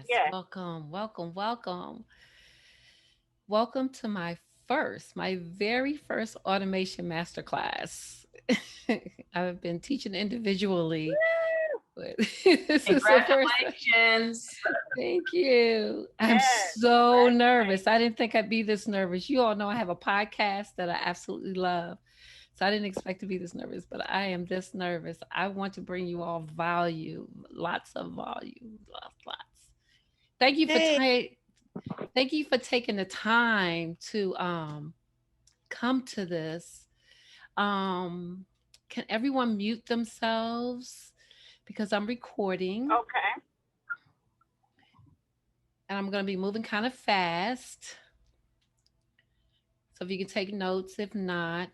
Yeah. welcome, welcome, welcome. Welcome to my very first automation masterclass. I've been teaching individually, Woo! but this is the first time. Congratulations. Thank you. I'm Yes. so nervous. I Congratulations. didn't think I'd be this nervous. You all know I have a podcast that I absolutely love. So I didn't expect to be this nervous, but I am this nervous. I want to bring you all value, lots of value, lots. Thank you for Hey. time. Thank you for taking the time to come to this. Um, can everyone mute themselves because I'm recording Okay. and I'm going to be moving kind of fast. So if you can take notes, if not,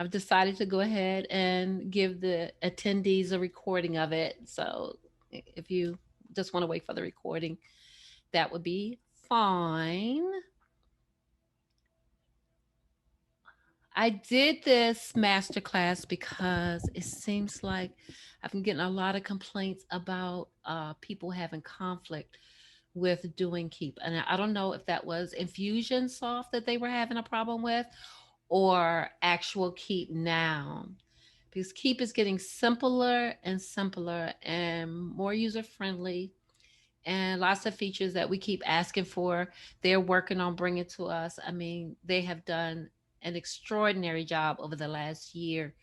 I've decided to go ahead and give the attendees a recording of it. So if you just want to wait for the recording, that would be fine. I did this masterclass because it seems like I've been getting a lot of complaints about people having conflict with doing Keap. And I don't know if that was Infusionsoft that they were having a problem with or actual Keap now. Because Keap is getting simpler and simpler and more user friendly and lots of features that we keep asking for. They're working on bringing to us. I mean, they have done an extraordinary job over the last year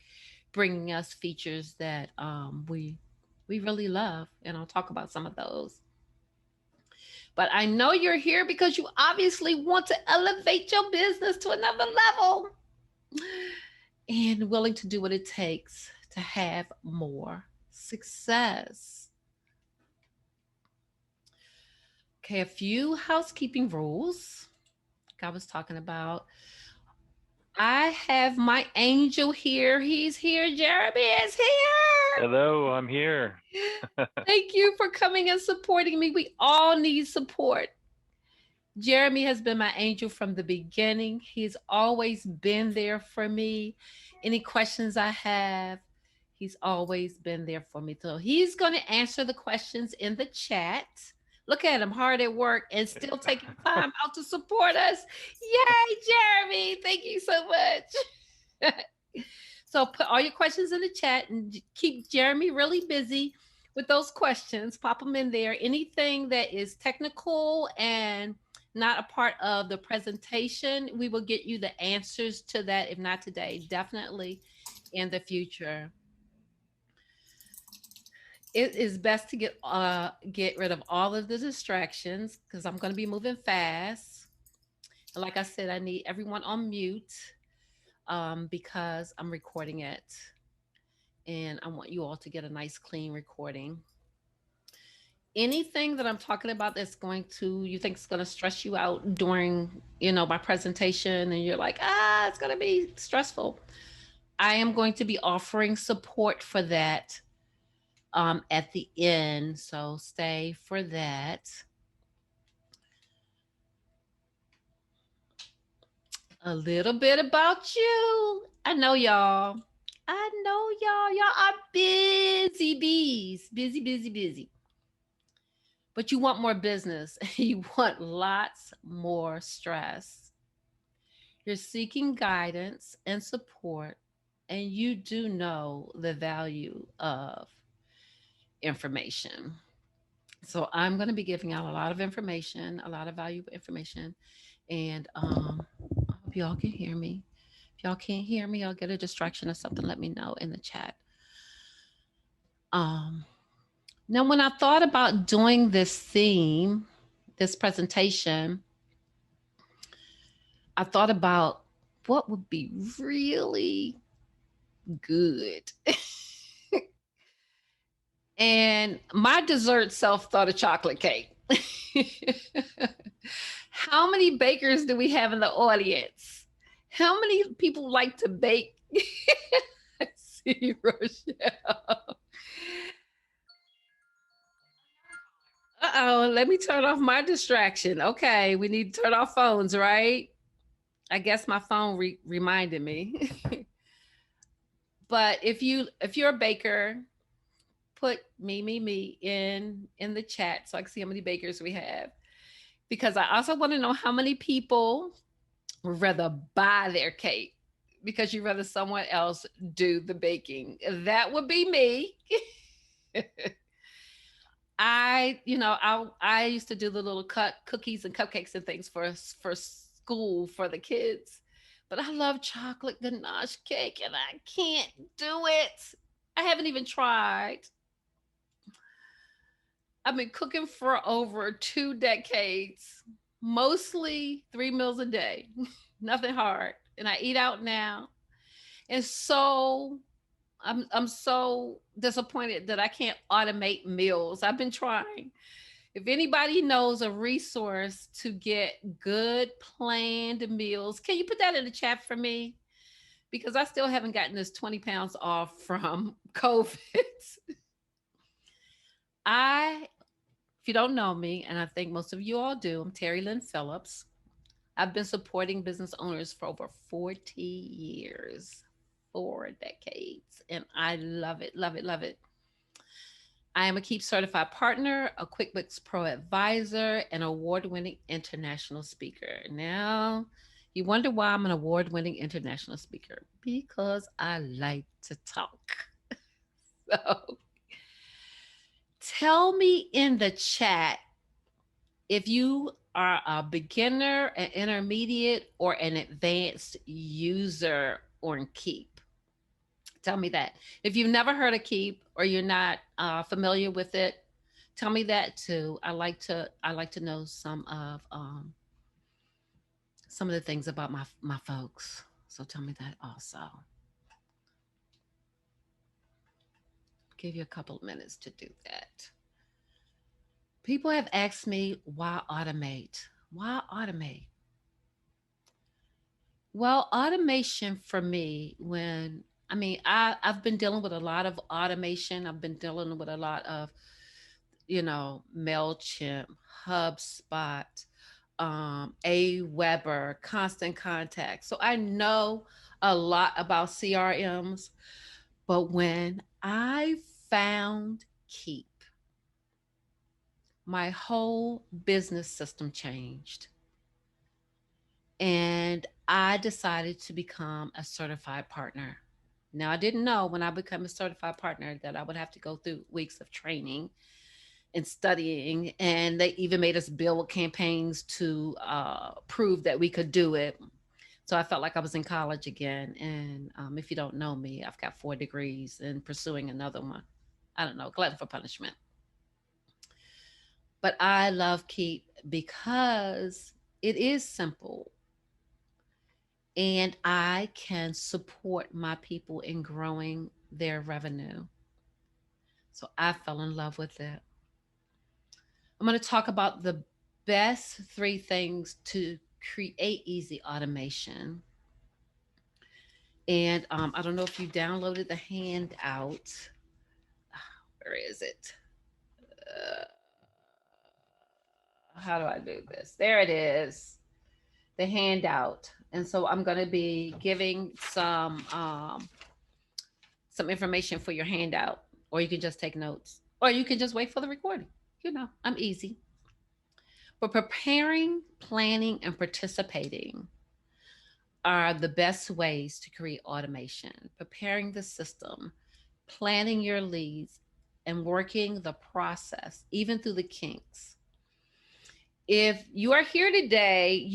bringing us features that we really love, and I'll talk about some of those. But I know you're here because you obviously want to elevate your business to another level and willing to do what it takes to have more success. Okay, a few housekeeping rules like I was talking about. I have my angel here. He's here. Jeremy is here. Hello, I'm here. Thank you for coming and supporting me. We all need support. Jeremy has been my angel from the beginning. He's always been there for me. Any questions I have, he's always been there for me. So he's going to answer the questions in the chat. Look at him, hard at work and still taking time out to support us. Yay, Jeremy. Thank you so much. So put all your questions in the chat and keep Jeremy really busy with those questions. Pop them in there. Anything that is technical and not a part of the presentation, we will get you the answers to that. If not today, definitely in the future. It is best to get rid of all of the distractions because I'm going to be moving fast. Like I said, I need everyone on mute because I'm recording it, and I want you all to get a nice clean recording. Anything that I'm talking about that's going to you think is going to stress you out during my presentation, and you're like, it's going to be stressful. I am going to be offering support for that at the end, so stay for that. A little bit about you. I know y'all. I know y'all. Y'all are busy bees. Busy, busy, busy. But you want more business. You want lots more stress. You're seeking guidance and support, and you do know the value of information. So I'm going to be giving out a lot of information, a lot of valuable information, and I hope y'all can hear me. If y'all can't hear me, I'll get a distraction or something. Let me know in the chat. Um, Now, when I thought about doing this theme, this presentation, I thought about what would be really good. And my dessert self thought of chocolate cake. How many bakers do we have in the audience? How many people like to bake? I see Rochelle. Uh-oh, let me turn off my distraction. Okay, we need to turn off phones, right? I guess my phone reminded me. But if you're a baker, put me in the chat so I can see how many bakers we have, because I also want to know how many people would rather buy their cake because you rather someone else do the baking. That would be me. I used to do the little cut cookies and cupcakes and things for school for the kids. But I love chocolate ganache cake and I can't do it. I haven't even tried. I've been cooking for over 2 decades, mostly 3 meals a day. Nothing hard. And I eat out now. And so I'm so disappointed that I can't automate meals. I've been trying. If anybody knows a resource to get good planned meals, can you put that in the chat for me? Because I still haven't gotten this 20 pounds off from COVID. I, if you don't know me, and I think most of you all do, I'm Terry Lynn Phillips. I've been supporting business owners for over 40 years, 4 decades, and I love it, love it, love it. I am a Keap certified partner, a QuickBooks Pro advisor, and award winning international speaker. Now, you wonder why I'm an award winning international speaker? Because I like to talk. So, tell me in the chat if you are a beginner, an intermediate, or an advanced user on Keap. Tell me that. If you've never heard of Keap or you're not familiar with it, tell me that too. I like to know some of the things about my folks. So tell me that also. Give you a couple of minutes to do that. People have asked me why automate. Why automate? Well, automation for me, when I've been dealing with a lot of automation. I've been dealing with a lot of, MailChimp, HubSpot, A Weber, Constant Contact. So I know a lot about CRMs, but when I found Keap, my whole business system changed. And I decided to become a certified partner. Now, I didn't know when I became a certified partner that I would have to go through weeks of training and studying, and they even made us build campaigns to prove that we could do it. So I felt like I was in college again. And if you don't know me, I've got 4 degrees and pursuing another one. I don't know, glutton for punishment. But I love Keap because it is simple and I can support my people in growing their revenue. So I fell in love with it. I'm going to talk about the best 3 things to create easy automation. And I don't know if you downloaded the handout. Where is it? Uh, how do I do this? There it is, the handout. And so I'm going to be giving some information for your handout, or you can just take notes, or you can just wait for the recording. I'm easy. But preparing, planning, and participating are the best ways to create automation. Preparing the system, planning your leads, and working the process, even through the kinks. If you are here today,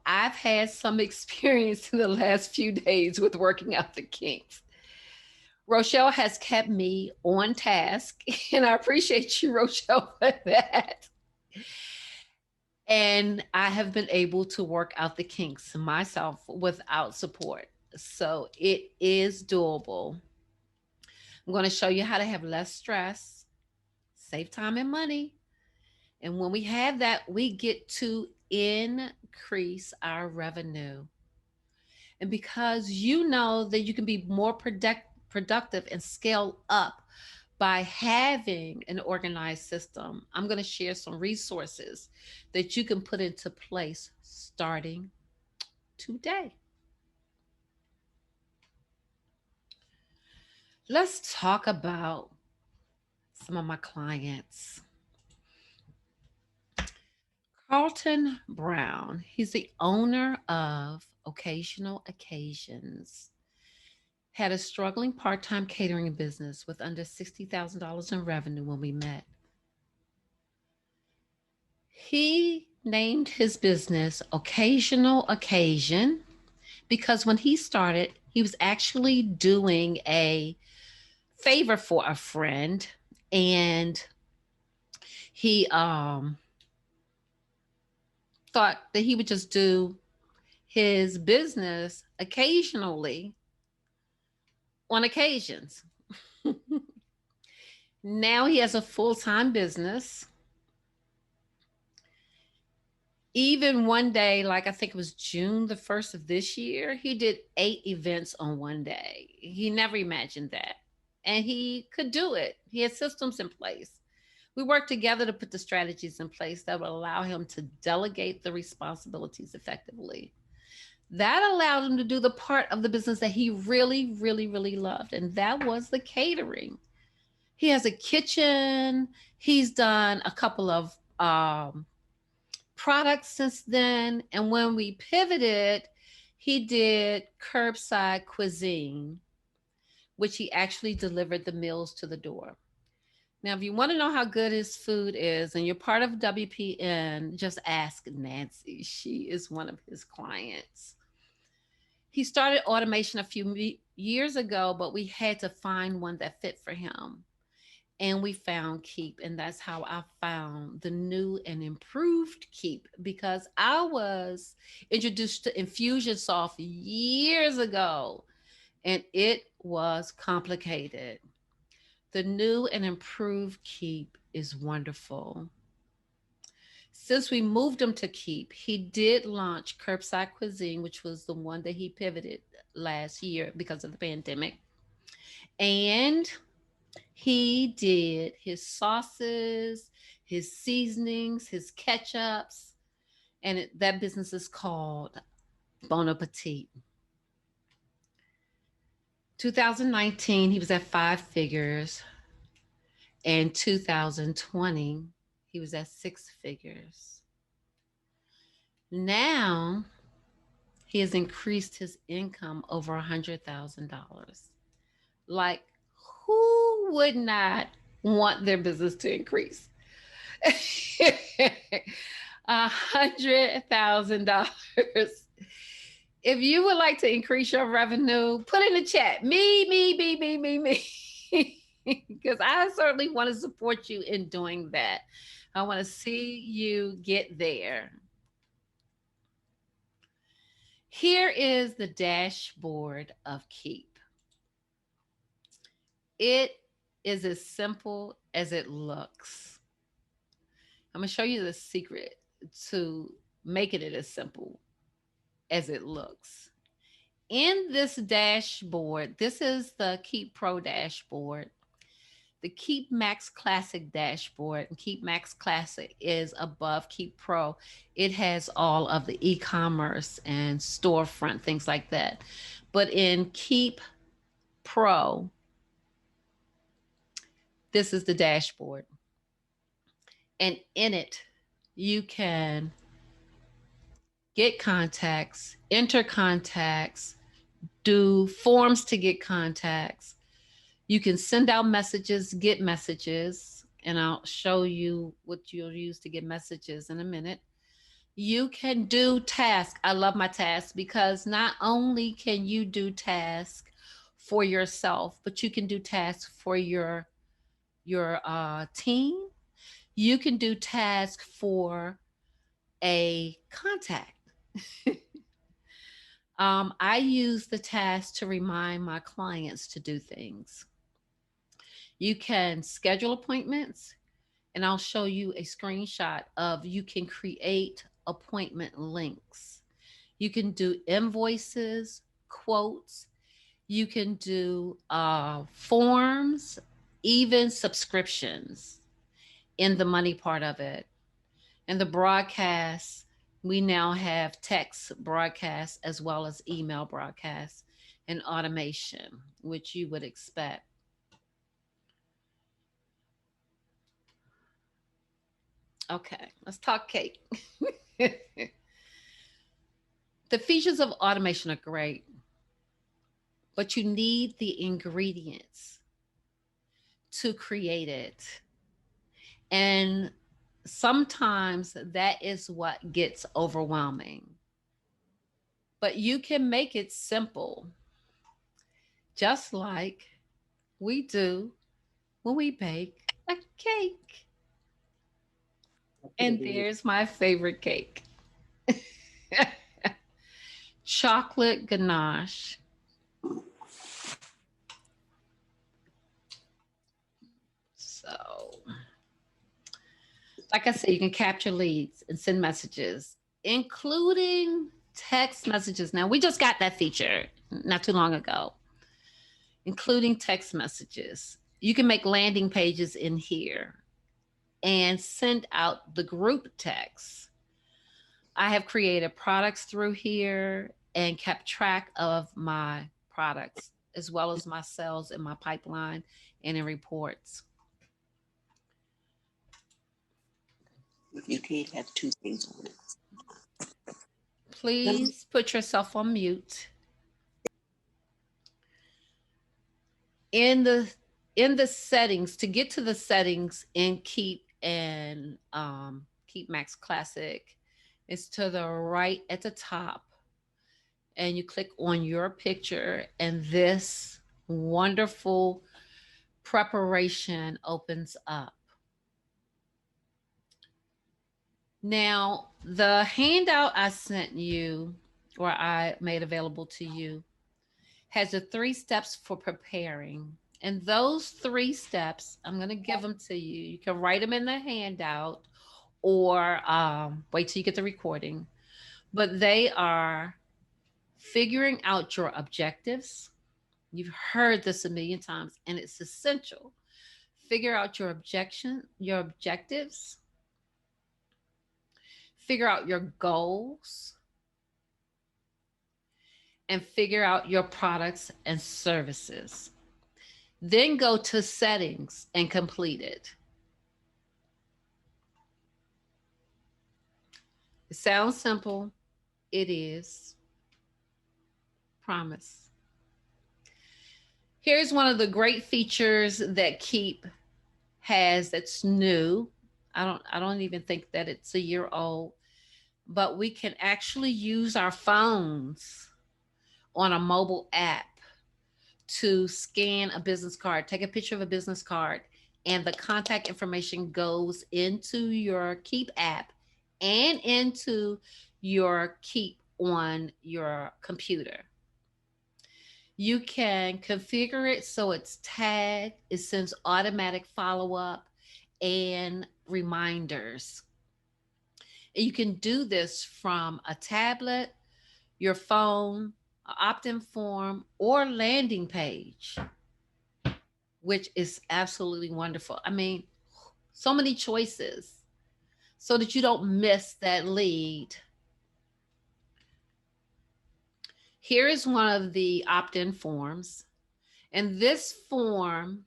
I've had some experience in the last few days with working out the kinks. Rochelle has kept me on task, and I appreciate you, Rochelle, for that. And I have been able to work out the kinks myself without support. So it is doable. I'm going to show you how to have less stress, save time and money. And when we have that, we get to increase our revenue. And because you know that you can be more productive and scale up by having an organized system, I'm going to share some resources that you can put into place starting today. Let's talk about some of my clients. Carlton Brown, he's the owner of Occasional Occasions. Had a struggling part time catering business with under $60,000 in revenue when we met. He named his business Occasional Occasion because when he started, he was actually doing a favor for a friend, and he thought that he would just do his business occasionally on occasions. Now he has a full-time business. Even one day, like I think it was June the 1st of this year, he did 8 events on one day. He never imagined that. And he could do it. He had systems in place. We worked together to put the strategies in place that would allow him to delegate the responsibilities effectively. That allowed him to do the part of the business that he really, really, really loved, and that was the catering. He has a kitchen. He's done a couple of products since then. And when we pivoted, he did curbside cuisine, which he actually delivered the meals to the door. Now, if you want to know how good his food is and you're part of WPN, just ask Nancy. She is one of his clients. He started automation a few years ago, but we had to find one that fit for him. And we found Keap, and that's how I found the new and improved Keap, because I was introduced to Infusionsoft years ago and it was complicated. The new and improved Keap is wonderful. Since we moved him to Keap, he did launch Curbside Cuisine, which was the one that he pivoted last year because of the pandemic. And he did his sauces, his seasonings, his ketchups, and that business is called Bon Appetit. 2019, he was at 5 figures, and 2020, he was at 6 figures. Now, he has increased his income over $100,000. Like, who would not want their business to increase? $100,000. If you would like to increase your revenue, put in the chat me, because I certainly want to support you in doing that. I want to see you get there. Here is the dashboard of Keap. It is as simple as it looks. I'm going to show you the secret to making it as simple as it looks. In this dashboard, this is the Keap Pro dashboard. The Keap Max Classic dashboard, and Keap Max Classic is above Keap Pro. It has all of the e-commerce and storefront, things like that. But in Keap Pro, this is the dashboard. And in it, you can get contacts, enter contacts, do forms to get contacts. You can send out messages, get messages, and I'll show you what you'll use to get messages in a minute. You can do tasks. I love my tasks because not only can you do tasks for yourself, but you can do tasks for your team. You can do tasks for a contact. I use the task to remind my clients to do things. You can schedule appointments, and I'll show you a screenshot of you can create appointment links. You can do invoices, quotes. You can do forms, even subscriptions in the money part of it. And the broadcasts, we now have text broadcasts as well as email broadcasts and automation, which you would expect. Okay, let's talk cake. The features of automation are great, but you need the ingredients to create it. And sometimes that is what gets overwhelming. But you can make it simple, just like we do when we bake a cake. And Definitely. there's my favorite cake. Chocolate ganache. So, like I said, you can capture leads and send messages, including text messages. Now, we just got that feature not too long ago, including text messages. You can make landing pages in here and send out the group text. I have created products through here and kept track of my products as well as my sales in my pipeline and in reports. You can't have two things on it. Let me, Please put yourself on mute. In the settings, to get to the settings in Keap and Keap Max Classic, it's to the right at the top, and you click on your picture, and this wonderful preparation opens up. Now, the handout I sent you, or I made available to you, has the 3 steps for preparing. And those 3 steps, I'm going to give them to you. You can write them in the handout or wait till you get the recording. But they are figuring out your objectives. You've heard this a million times, and it's essential. Figure out your objectives, figure out your goals, and figure out your products and services. Then go to settings and complete it. It sounds simple. It is. Promise. Here's one of the great features that Keap has that's new. I don't even think that it's a year old, but we can actually use our phones on a mobile app to scan a business card, take a picture of a business card, and the contact information goes into your Keap app and into your Keap on your computer. You can configure it so it's tagged, it sends automatic follow up and reminders. And you can do this from a tablet, your phone, an Optin Form, or landing page, which is absolutely wonderful. I mean, so many choices so that you don't miss that lead. Here is one of the opt-in forms. And this form,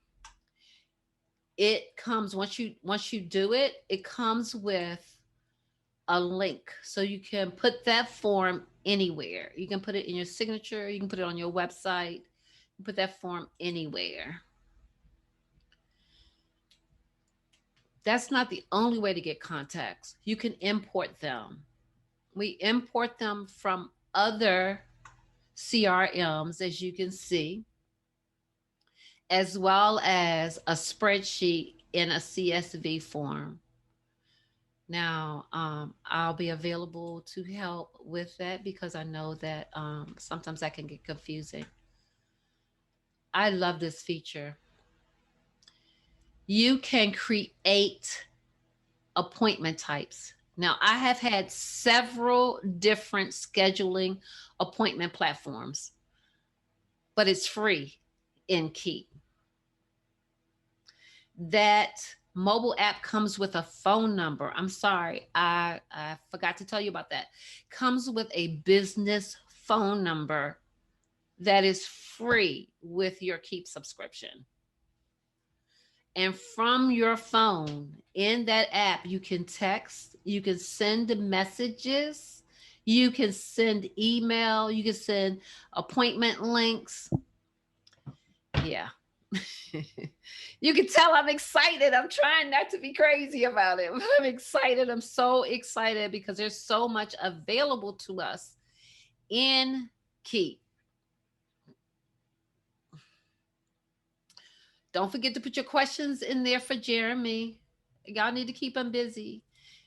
it comes once you do it, it comes with a link. So you can put that form anywhere. You can put it in your signature, you can put it on your website, you put that form anywhere. That's not the only way to get contacts. You can import them. We import them from other CRMs, as you can see, as well as a spreadsheet in a CSV form. Now, I'll be available to help with that because I know that sometimes that can get confusing. I love this feature. You can create appointment types. Now, I have had several different scheduling appointment platforms, but it's free in Keap. That mobile app comes with a phone number. I'm sorry, I forgot to tell you about that. Comes with a business phone number that is free with your Keap subscription. And from your phone in that app, you can text, you can send messages, you can send email, you can send appointment links. Yeah. You can tell I'm excited. I'm trying not to be crazy about it. I'm excited. I'm so excited because there's so much available to us in Keap. Don't forget to put your questions in there for Jeremy. Y'all need to keep him busy.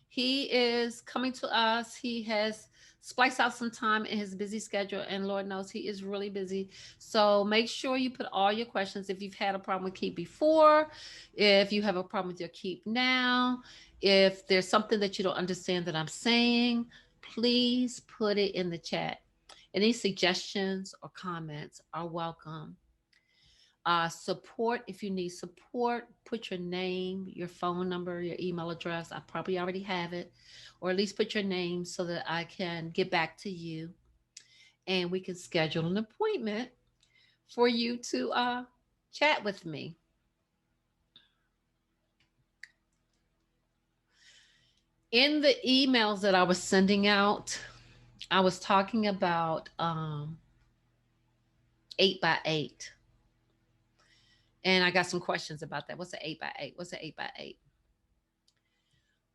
He is coming to us. He has spliced out some time in his busy schedule, and Lord knows he is really busy. So make sure you put all your questions. If you've had a problem with Keap before, if you have a problem with your Keap now, if there's something that you don't understand that I'm saying, please put it in the chat. Any suggestions or comments are welcome. Support, if you need support, put your name, your phone number, your email address. I probably already have it, or at least put your name so that I can get back to you and we can schedule an appointment for you to chat with me. In the emails that I was sending out, I was talking about 8x8. And I got some questions about that. What's an 8x8? What's an 8x8?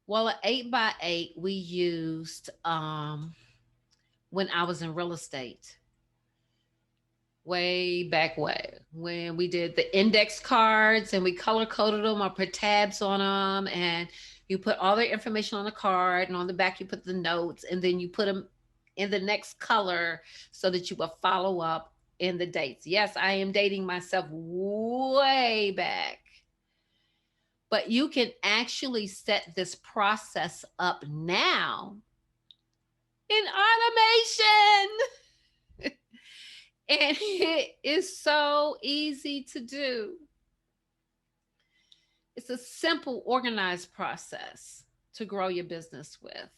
Well, an 8x8 we used when I was in real estate, way back way, when we did the index cards and we color coded them or put tabs on them, and you put all the information on the card, and on the back you put the notes, and then you put them in the next color so that you will follow up in the dates. Yes, I am dating myself way back. But you can actually set this process up now in automation. And it is so easy to do. It's a simple, organized process to grow your business with.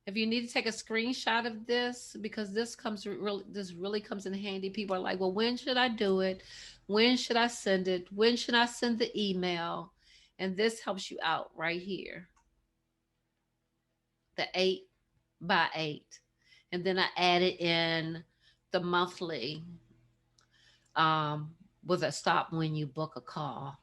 If you need to take a screenshot of this, because this really comes in handy. People are like, well, when should I do it? When should I send it? When should I send the email? And this helps you out right here. The 8x8. And then I added in the monthly with a stop when you book a call.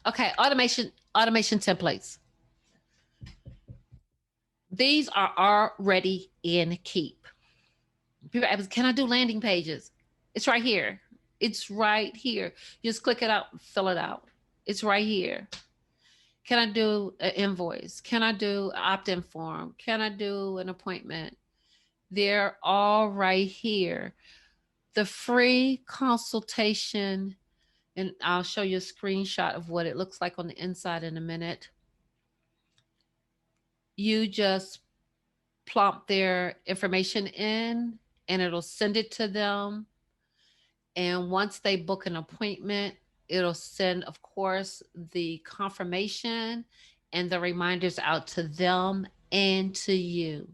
Okay, automation templates. These are already in Keap. People ask, can I do landing pages? It's right here. It's right here. You just click it out, fill it out. It's right here. Can I do an invoice? Can I do an opt-in form? Can I do an appointment? They're all right here. The free consultation, and I'll show you a screenshot of what it looks like on the inside in a minute. You just plop their information in and it'll send it to them. And once they book an appointment, it'll send, of course, the confirmation and the reminders out to them and to you.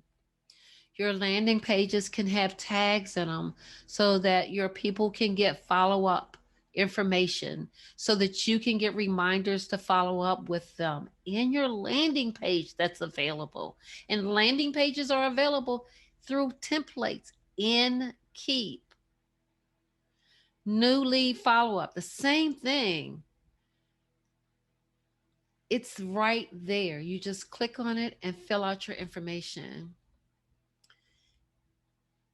Your landing pages can have tags in them so that your people can get follow up information, so that you can get reminders to follow up with them in your landing page that's available. And landing pages are available through templates in Keap. New lead follow up, the same thing. It's right there. You just click on it and fill out your information.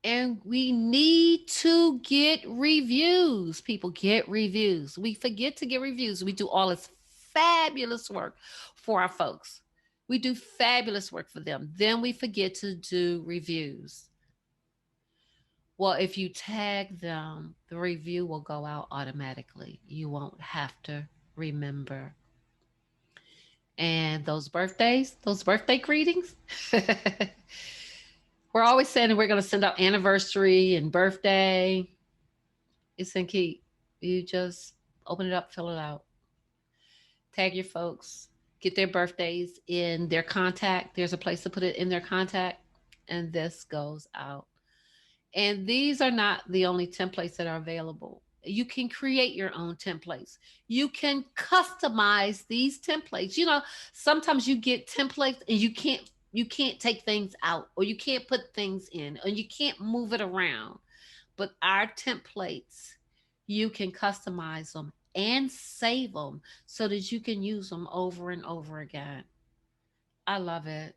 And we need to get reviews. People, get reviews. We forget to get reviews. We do all this fabulous work for our folks. We do fabulous work for them. Then we forget to do reviews. Well, if you tag them, the review will go out automatically. You won't have to remember. And those birthdays, those birthday greetings, we're always saying we're going to send out anniversary and birthday. It's in Keap. You just open it up, fill it out, tag your folks, get their birthdays in their contact. There's a place to put it in their contact. and this goes out. And these are not the only templates that are available. You can create your own templates. You can customize these templates. Sometimes you get templates and you can't take things out, or you can't put things in, or you can't move it around. But our templates, you can customize them and save them so that you can use them over and over again. I love it.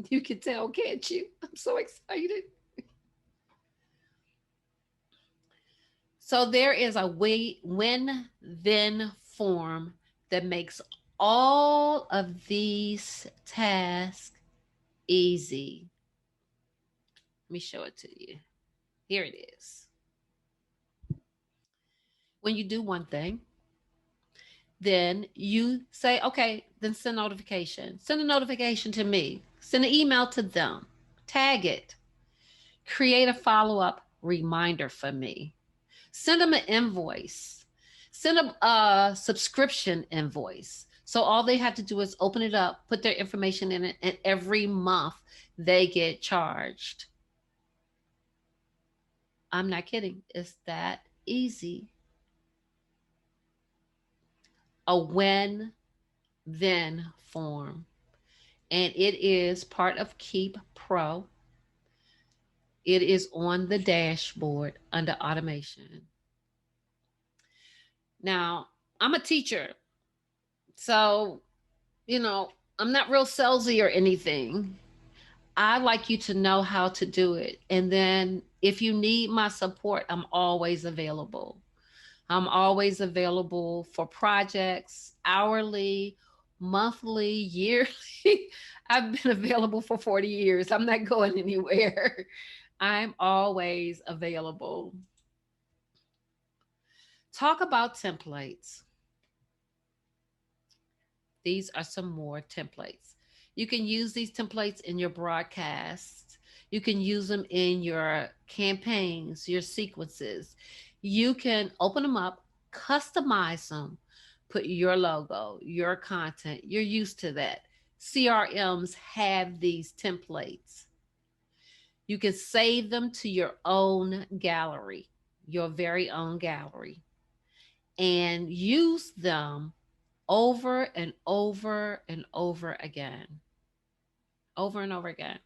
You can tell, can't you? I'm so excited. So there is a win then form that makes all of these tasks easy. Let me show it to you. Here it is. When you do one thing, then you say, okay, then send notification. Send a notification to me. Send an email to them. Tag it. Create a follow-up reminder for me. Send them an invoice. Send them a subscription invoice. So all they have to do is open it up, put their information in it, and every month they get charged. I'm not kidding. It's that easy. A win then form. And it is part of Keap Pro. It is on the dashboard under automation. Now, I'm a teacher. So, you know, I'm not real salesy or anything. I like you to know how to do it. And then if you need my support, I'm always available. I'm always available for projects, hourly, monthly, yearly. I've been available for 40 years. I'm not going anywhere. I'm always available. Talk about templates. These are some more templates. You can use these templates in your broadcasts. You can use them in your campaigns, your sequences. You can open them up, customize them, put your logo, your content. You're used to that. CRMs have these templates. You can save them to your own gallery, your very own gallery, and use them over and over and over again. Over and over again.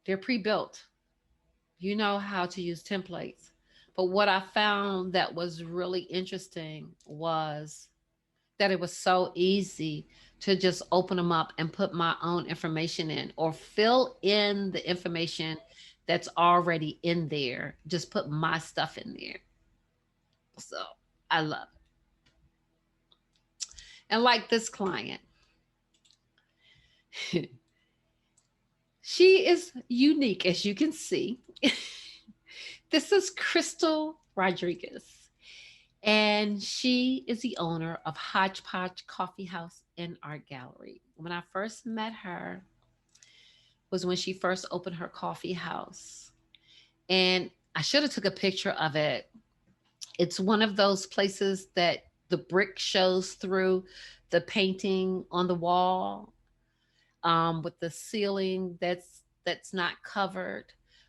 They're pre built. You know how to use templates. But what I found that was really interesting was that it was so easy to just open them up and put my own information in, or fill in the information that's already in there. Just put my stuff in there. So I love it. And like this client, she is unique, as you can see. This is Crystal Rodriguez, and she is the owner of Hodgepodge Coffee House and Art Gallery. When I first met her was when she first opened her coffee house, and I should have took a picture of it. It's one of those places that the brick shows through the painting on the wall, with the ceiling that's not covered.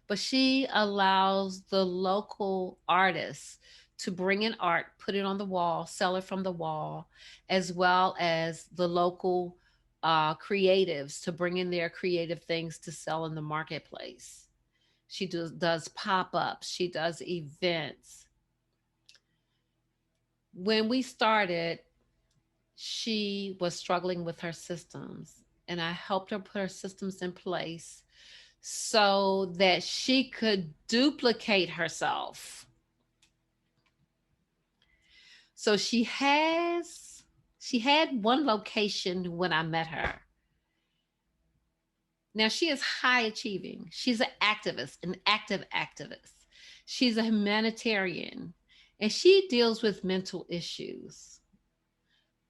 But she allows the local artists to bring in art, put it on the wall, sell it from the wall, as well as the local creatives to bring in their creative things to sell in the marketplace. She does pop ups, she does events. When we started, she was struggling with her systems, and I helped her put her systems in place so that she could duplicate herself. So she had one location when I met her. Now she is high achieving. She's an activist, an active activist. She's a humanitarian, and she deals with mental issues.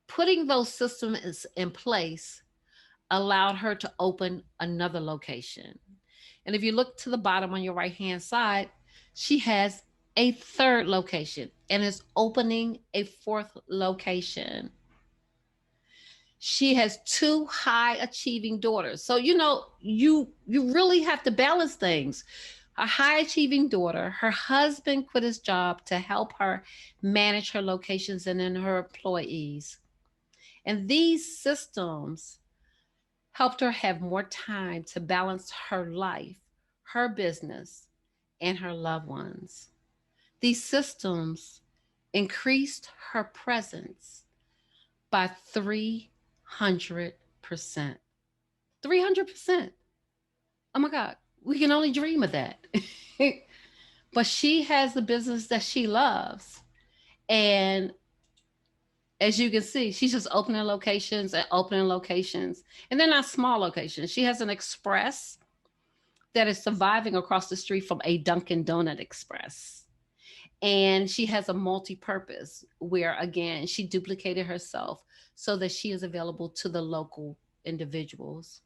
Putting those systems in place allowed her to open another location. And if you look to the bottom on your right hand side, she has a third location and is opening a fourth location. She has two high achieving daughters. So you really have to balance things. A high achieving daughter, her husband quit his job to help her manage her locations and then her employees. And these systems helped her have more time to balance her life, her business, and her loved ones. These systems increased her presence by 300%. 300%. Oh my God, we can only dream of that. But she has the business that she loves. And as you can see, she's just opening locations and opening locations. And they're not small locations. She has an express that is surviving across the street from a Dunkin' Donut Express. And she has a multi-purpose where, again, she duplicated herself so that she is available to the local individuals.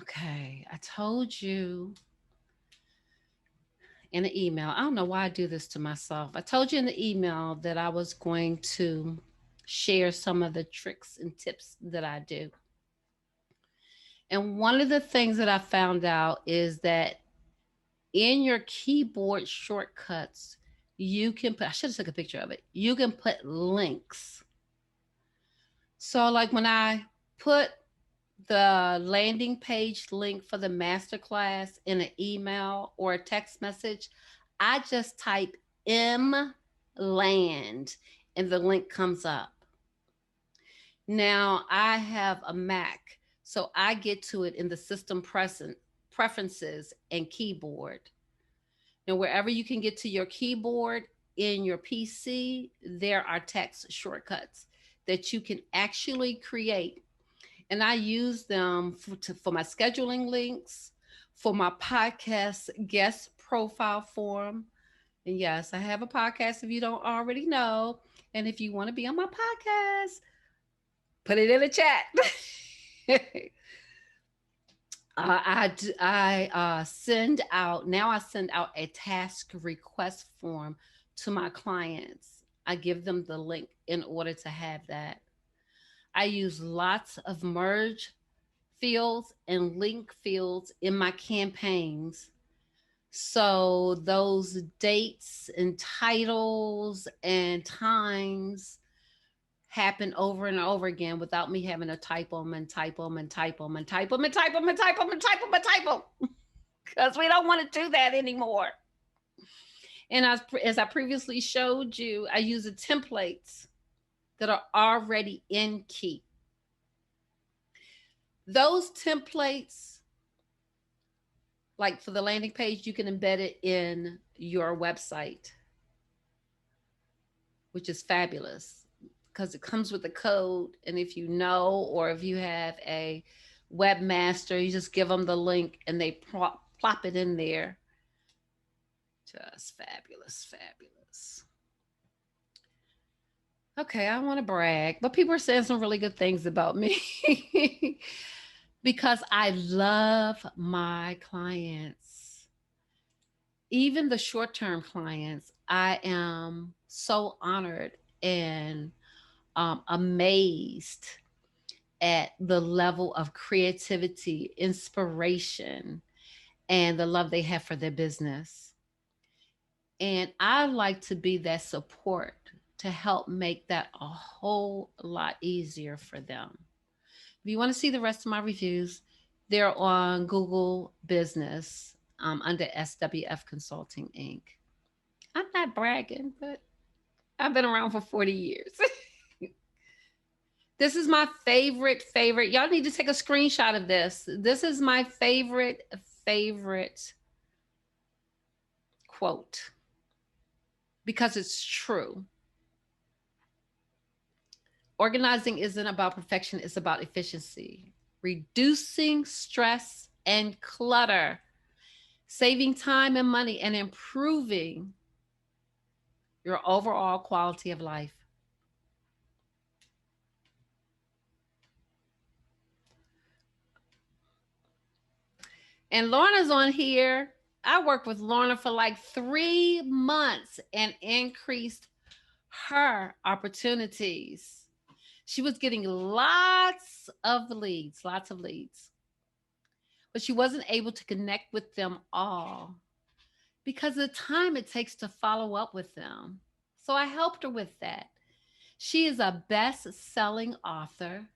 Okay, I told you in the email, I don't know why I do this to myself. I told you in the email that I was going to share some of the tricks and tips that I do. And one of the things that I found out is that in your keyboard shortcuts, you can put, I should have took a picture of it. You can put links. So like when I put the landing page link for the masterclass in an email or a text message, I just type M land and the link comes up. Now I have a Mac, so I get to it in the system preferences and keyboard. Now, wherever you can get to your keyboard in your PC, there are text shortcuts that you can actually create. And I use them for my scheduling links, for my podcast guest profile form. And yes, I have a podcast if you don't already know. And if you want to be on my podcast, put it in the chat. I send out now. I send out a task request form to my clients. I give them the link in order to have that. I use lots of merge fields and link fields in my campaigns. So those dates and titles and times happen over and over again without me having to type them and type them and type them and type them and type them and type them and type them and type them. Because we don't want to do that anymore. And as I previously showed you, I use the templates that are already in Keap. Those templates, like for the landing page, you can embed it in your website, which is fabulous because it comes with a code. And if you know, or if you have a webmaster, you just give them the link and they plop it in there. Just fabulous, fabulous. Okay, I want to brag, but people are saying some really good things about me because I love my clients. Even the short term clients, I am so honored and amazed at the level of creativity, inspiration, and the love they have for their business. And I like to be that support to help make that a whole lot easier for them. If you want to see the rest of my reviews, they're on Google Business under SWF Consulting Inc. I'm not bragging, but I've been around for 40 years. This is my favorite. Y'all need to take a screenshot of this. This is my favorite quote because it's true. Organizing isn't about perfection, it's about efficiency. Reducing stress and clutter, saving time and money, and improving your overall quality of life. And Lorna's on here. I worked with Lorna for like 3 months and increased her opportunities. She was getting lots of leads, lots of leads, but she wasn't able to connect with them all because of the time it takes to follow up with them. So I helped her with that. She is a best selling author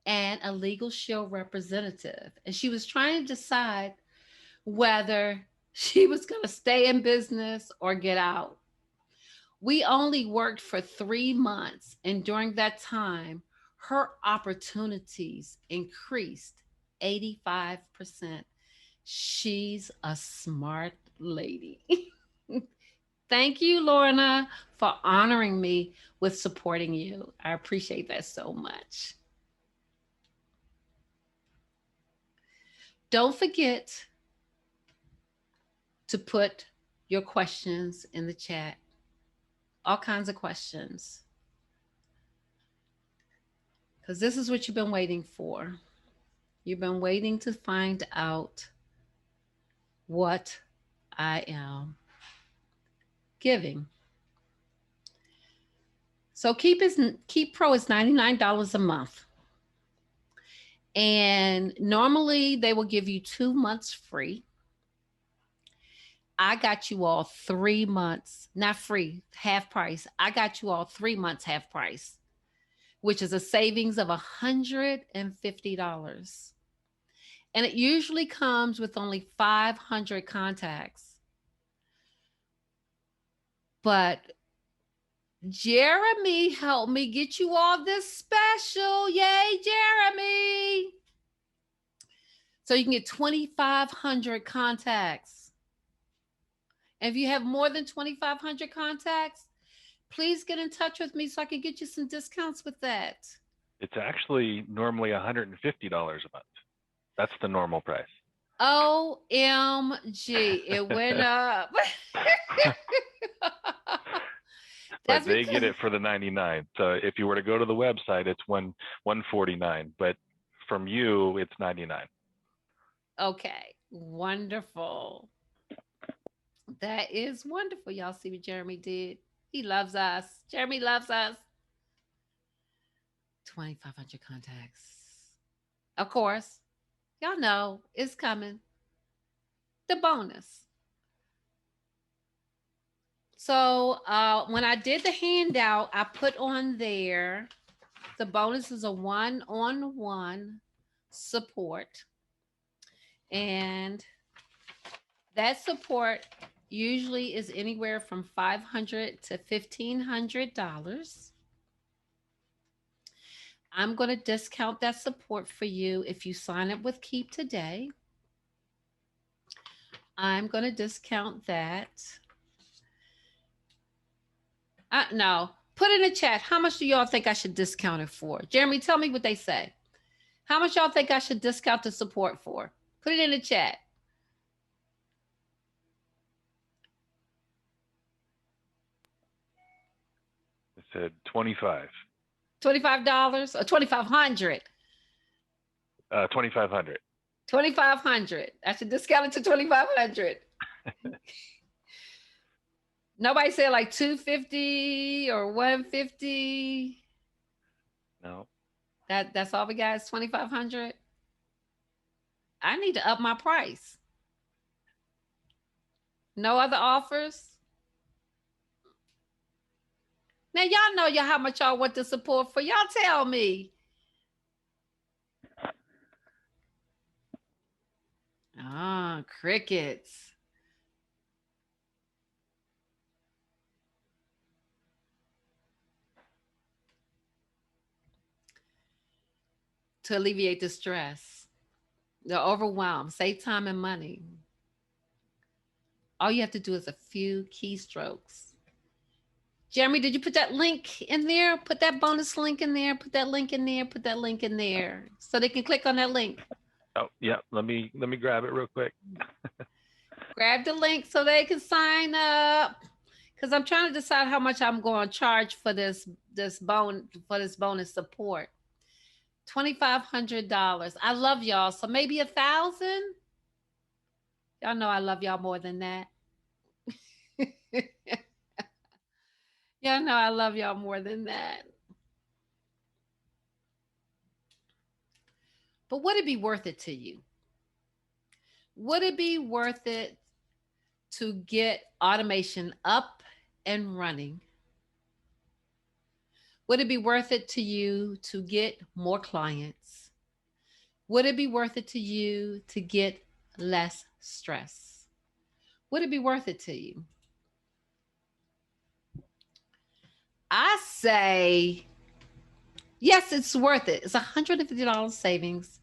and a legal shield representative. And she was trying to decide whether she was going to stay in business or get out. We only worked for 3 months, and during that time, her opportunities increased 85%. She's a smart lady. Thank you, Lorna, for honoring me with supporting you. I appreciate that so much. Don't forget to put your questions in the chat, all kinds of questions, because this is what you've been waiting for. You've been waiting to find out what I am giving. So Keap Pro is $99 a month. And normally they will give you 2 months free. I got you all 3 months, not free, half price. I got you all 3 months half price, which is a savings of $150. And it usually comes with only 500 contacts. But Jeremy helped me get you all this special. Yay, Jeremy. So you can get 2,500 contacts. And if you have more than 2,500 contacts, please get in touch with me so I can get you some discounts with that. It's actually normally $150 a month. That's the normal price. OMG, it went up. But they get it for the 99. So if you were to go to the website, it's 149. But from you, it's 99. Okay, wonderful. That is wonderful. Y'all see what Jeremy did? He loves us. Jeremy loves us. 2,500 contacts. Of course, y'all know it's coming. The bonus. So when I did the handout, I put on there the bonus is a one-on-one support. And that support usually is anywhere from $500 to $1,500. I'm going to discount that support for you if you sign up with Keap today. I'm going to discount that. No, put in the chat. How much do y'all think I should discount it for? Jeremy, tell me what they say. How much y'all think I should discount the support for? Put it in the chat. It said 25. $25 or 2,500? 2,500. 2,500. I should discount it to 2,500. Nobody said like 250 or 150. No. That's all we got is 2,500. I need to up my price. No other offers. Now y'all know how much y'all want the support for. Y'all tell me. Crickets. To alleviate the stress, the overwhelm, save time and money. All you have to do is a few keystrokes. Jeremy, did you put that link in there? Put that bonus link in there. Put that link in there. Put that link in there so they can click on that link. Oh, yeah. Let me grab it real quick. Grab the link so they can sign up. Because I'm trying to decide how much I'm going to charge for this bonus support. $2,500. I love y'all. So maybe 1,000. Y'all know I love y'all more than that. Y'all know I love y'all more than that. But would it be worth it to you? Would it be worth it to get automation up and running? Would it be worth it to you to get more clients? Would it be worth it to you to get less stress? Would it be worth it to you? I say, yes, it's worth it. It's $150 savings.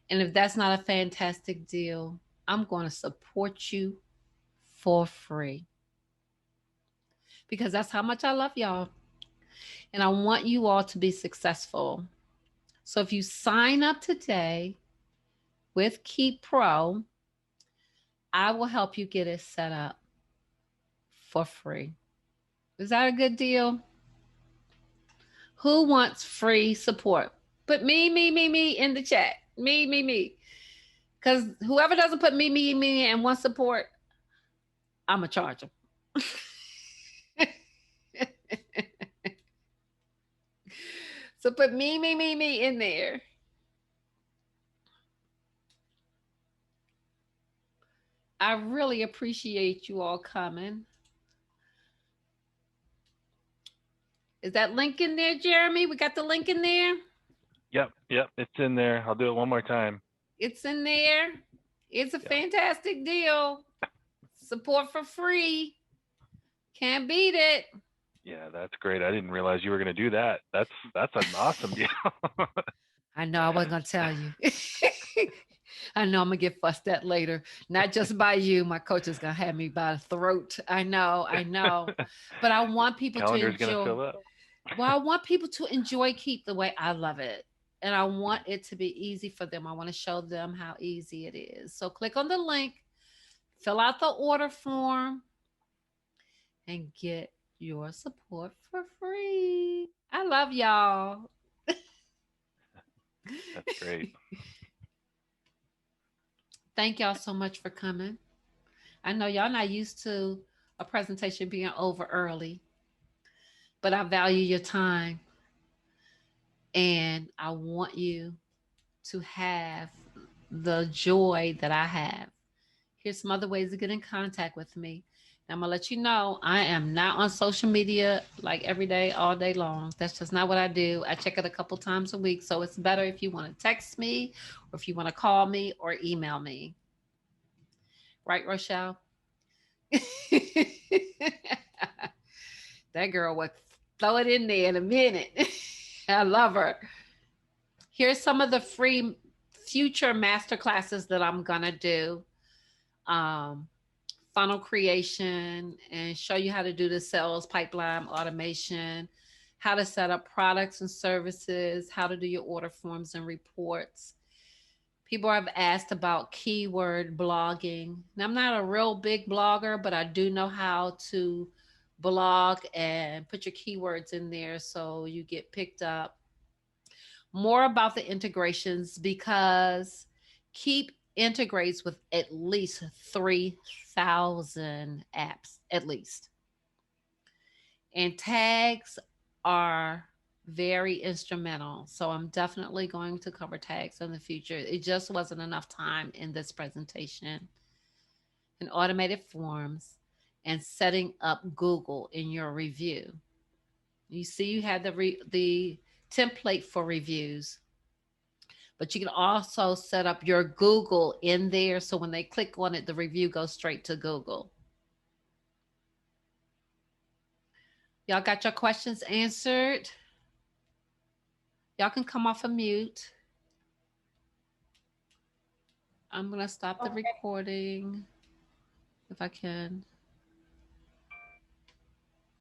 And if that's not a fantastic deal, I'm going to support you for free because that's how much I love y'all. And I want you all to be successful. So if you sign up today with Keap Pro, I will help you get it set up for free. Is that a good deal? Who wants free support? Put me in the chat. Me. Because whoever doesn't put me, and wants support, I'm going to charge them. So put me in there. I really appreciate you all coming. Is that link in there, Jeremy? We got the link in there? Yep. It's in there. I'll do it one more time. It's in there. It's a fantastic deal. Support for free. Can't beat it. Yeah, that's great. I didn't realize you were going to do that. That's an awesome deal. I know I wasn't going to tell you. I know I'm going to get fussed at later. Not just by you. My coach is going to have me by the throat. I know. But I want people Calendar's to enjoy. Gonna fill up. Well, I want people to enjoy Keap the way I love it. And I want it to be easy for them. I want to show them how easy it is. So click on the link, fill out the order form, and get your support for free. I love y'all. That's great. Thank y'all so much for coming. I know y'all not used to a presentation being over early, but I value your time. And I want you to have the joy that I have. Here's some other ways to get in contact with me. Now, I'm going to let you know I am not on social media like every day, all day long. That's just not what I do. I check it a couple times a week. So it's better if you want to text me or if you want to call me or email me. Right, Rochelle? That girl would throw it in there in a minute. I love her. Here's some of the free future masterclasses that I'm going to do. Funnel creation and show you how to do the sales pipeline automation, how to set up products and services, how to do your order forms and reports. People have asked about keyword blogging. Now, I'm not a real big blogger, but I do know how to blog and put your keywords in there so you get picked up. More about the integrations because Keap integrates with at least 3,000 apps, at least. And tags are very instrumental. So I'm definitely going to cover tags in the future. It just wasn't enough time in this presentation. And automated forms and setting up Google in your review. You see, you had the template for reviews, but you can also set up your Google in there. So when they click on it, the review goes straight to Google. Y'all got your questions answered? Y'all can come off of mute. I'm going to stop the recording if I can.